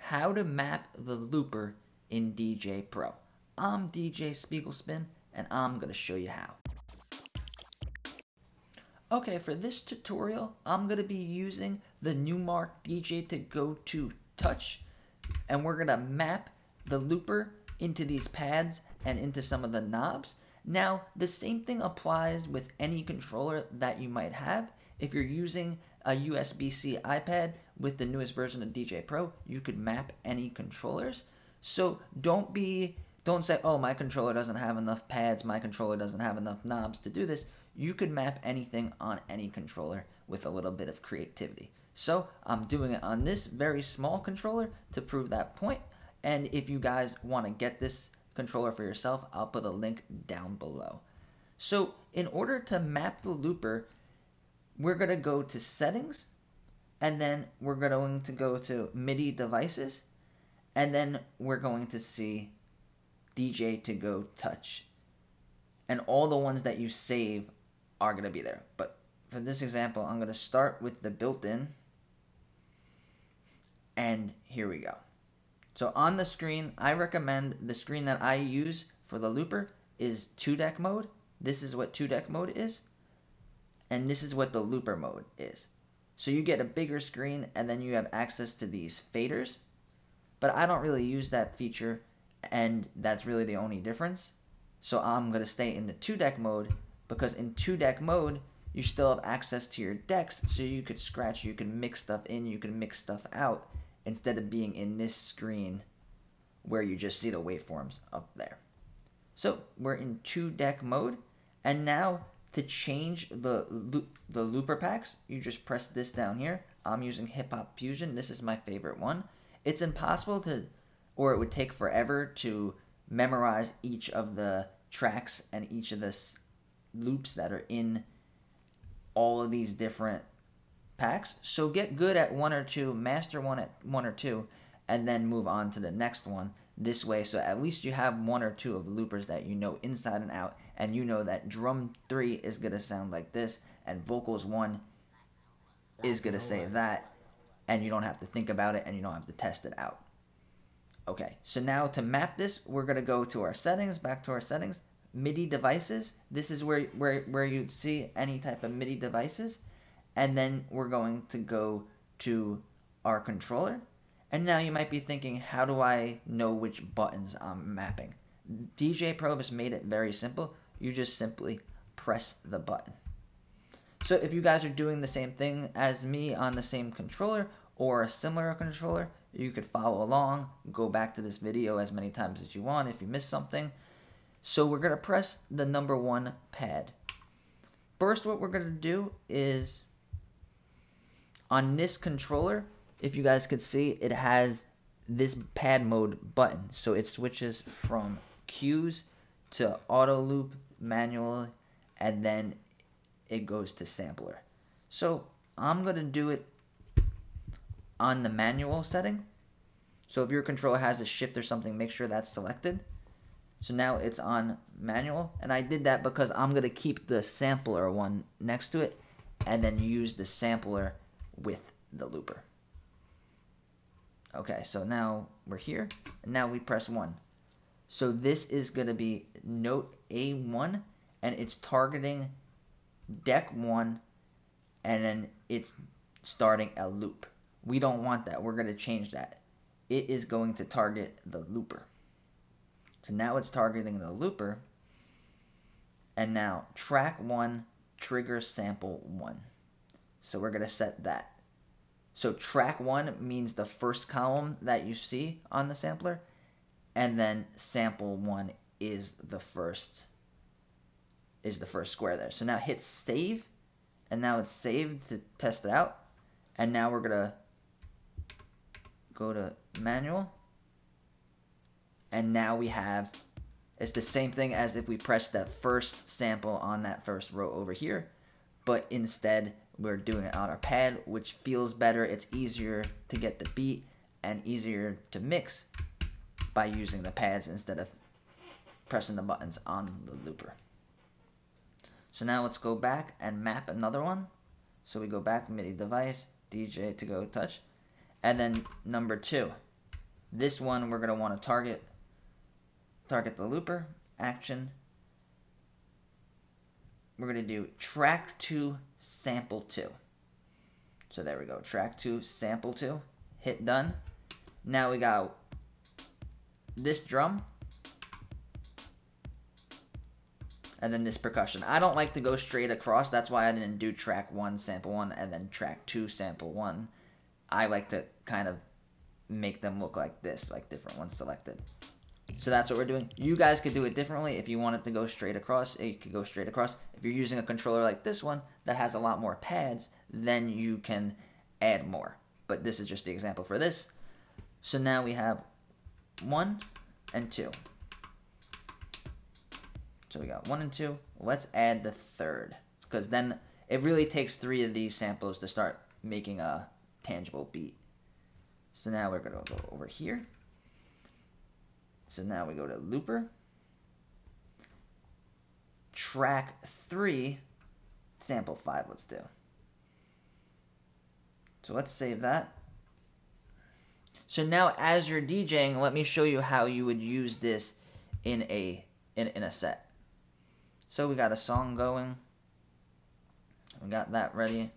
how to map the looper in DJ Pro. I'm DJ Spiegel Spin, and I'm going to show you how. Okay, for this tutorial, I'm going to be using the Numark DJ to Go To Touch, and we're going to map the looper into these pads and into some of the knobs. Now, the same thing applies with any controller that you might have. If you're using a USB-C iPad with the newest version of DJ Pro, you could map any controllers. So don't say, oh, my controller doesn't have enough pads, my controller doesn't have enough knobs to do this. You could map anything on any controller with a little bit of creativity. So I'm doing it on this very small controller to prove that point. And if you guys want to get this controller for yourself, I'll put a link down below. So in order to map the looper, we're going to go to settings, and then we're going to go to MIDI devices, and then we're going to see DJ to Go Touch. And all the ones that you save are going to be there. But for this example, I'm going to start with the built-in, and here we go. So on the screen, I recommend the screen that I use for the looper is 2-deck mode. This is what 2-deck mode is. And this is what the looper mode is. So you get a bigger screen, and then you have access to these faders. But I don't really use that feature, and that's really the only difference. So I'm going to stay in the 2-deck mode, because in 2-deck mode, you still have access to your decks, so you could scratch, you can mix stuff in, you can mix stuff out, instead of being in this screen where you just see the waveforms up there. So we're in 2-deck mode, and now to change the looper packs, you just press this down here. I'm using Hip Hop Fusion. This is my favorite one. It's impossible to, or it would take forever to memorize each of the tracks and each of the loops that are in all of these different packs. So get good at one or two, master one at one or two, and then move on to the next one this way, so at least you have one or two of the loopers that you know inside and out, and you know that drum 3 is going to sound like this, and vocals 1 is going to say that, and you don't have to think about it, and you don't have to test it out. Okay, so now to map this, we're going to go to our settings, back to our settings, MIDI devices. This is where you'd see any type of MIDI devices, and then we're going to go to our controller. And now you might be thinking, how do I know which buttons I'm mapping? DJ Pro has made it very simple. You just simply press the button. So if you guys are doing the same thing as me on the same controller or a similar controller, you could follow along, go back to this video as many times as you want if you missed something. So we're going to press the number 1 pad. First, what we're going to do is, on this controller, if you guys could see, it has this pad mode button. So it switches from cues to auto loop manually, and then it goes to sampler. So I'm going to do it on the manual setting. So if your controller has a shift or something, make sure that's selected. So now it's on manual, and I did that because I'm going to keep the sampler one next to it and then use the sampler with the looper. Okay, so now we're here, and now we press 1. So this is going to be note A1, and it's targeting deck 1, and then it's starting a loop. We don't want that. We're going to change that. It is going to target the looper. So now it's targeting the looper, and now track 1, trigger sample 1. So we're going to set that. So track 1 means the first column that you see on the sampler, and then sample 1 is the first square there. So now hit save, and now it's saved to test it out. And now we're gonna go to manual, and now we have, it's the same thing as if we pressed that first sample on that first row over here, but instead we're doing it on our pad, which feels better. It's easier to get the beat and easier to mix by using the pads instead of pressing the buttons on the looper. So now let's go back and map another one. So we go back, MIDI device, DJ to Go Touch, and then number 2. This one we're going to want to target the looper, action. We're going to do track 2, sample 2. So there we go, track 2, sample 2, hit done. Now we got this drum, and then this percussion. I don't like to go straight across, that's why I didn't do track 1, sample 1, and then track 2, sample 1. I like to kind of make them look like this, like different ones selected. So that's what we're doing. You guys could do it differently. If you want it to go straight across, you could go straight across. If you're using a controller like this one that has a lot more pads, then you can add more. But this is just the example for this. So now we have 1 and 2. So we got 1 and 2. Let's add the third, because then it really takes 3 of these samples to start making a tangible beat. So now we're going to go over here. So now we go to looper, track 3, sample 5, let's do. So let's save that. So now as you're DJing, let me show you how you would use this in a set. So we got a song going. We got that ready.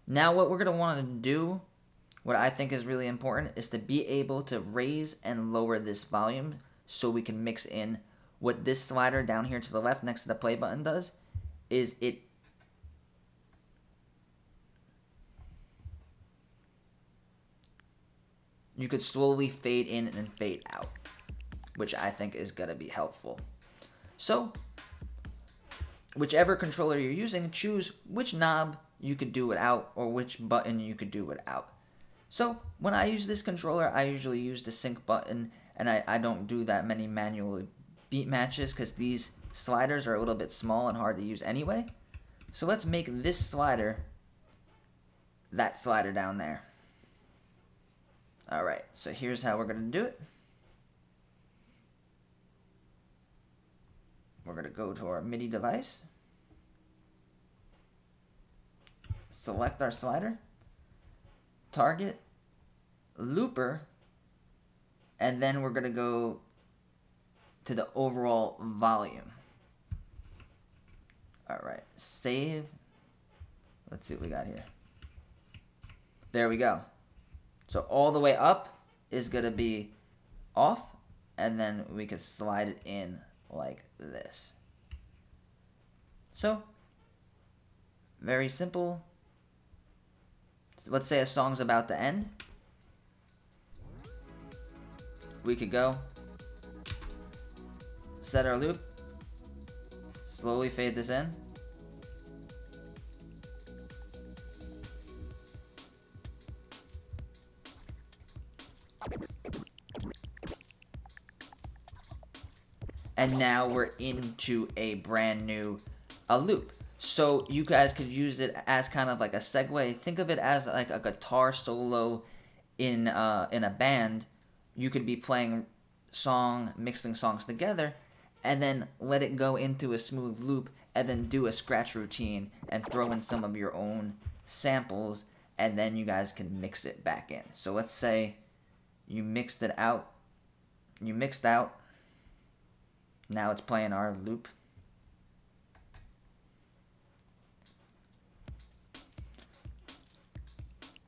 Now what we're going to want to do, what I think is really important, is to be able to raise and lower this volume so we can mix in. What this slider down here to the left next to the play button does is you could slowly fade in and fade out, which I think is going to be helpful. So whichever controller you're using, choose which knob you could do without or which button you could do without. So when I use this controller, I usually use the sync button, and I don't do that many manual beat matches because these sliders are a little bit small and hard to use anyway. So let's make this slider that slider down there. Alright, so here's how we're going to do it. We're going to go to our MIDI device, select our slider, target, looper, and then we're going to go to the overall volume. Alright, save. Let's see what we got here. There we go. So all the way up is going to be off, and then we can slide it in like this. So, very simple. So let's say a song's about to end. We could go, set our loop, slowly fade this in. And now we're into a brand new loop. So you guys could use it as kind of like a segue. Think of it as like a guitar solo in a band. You could be playing mixing songs together, and then let it go into a smooth loop, and then do a scratch routine and throw in some of your own samples, and then you guys can mix it back in. So let's say you mixed it out. You mixed out. Now it's playing our loop.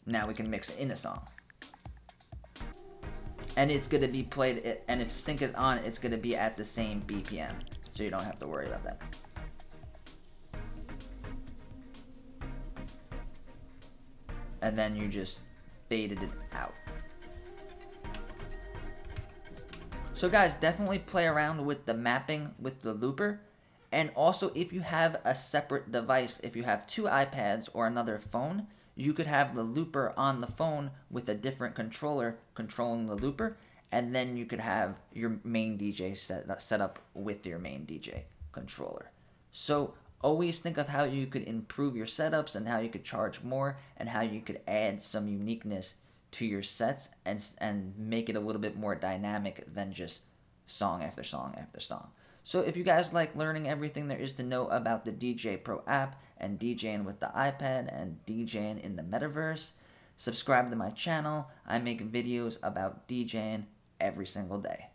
Now we can mix in a song. And it's going to be played, and if sync is on, it's going to be at the same BPM. So you don't have to worry about that. And then you just faded it out. So guys, definitely play around with the mapping with the looper. And also, if you have a separate device, if you have 2 iPads or another phone, you could have the looper on the phone with a different controller controlling the looper, and then you could have your main DJ set up with your main DJ controller. So always think of how you could improve your setups and how you could charge more and how you could add some uniqueness to your sets and make it a little bit more dynamic than just song after song after song. So if you guys like learning everything there is to know about the DJ Pro app and DJing with the iPad and DJing in the metaverse, Subscribe to my channel. I make videos about DJing every single day.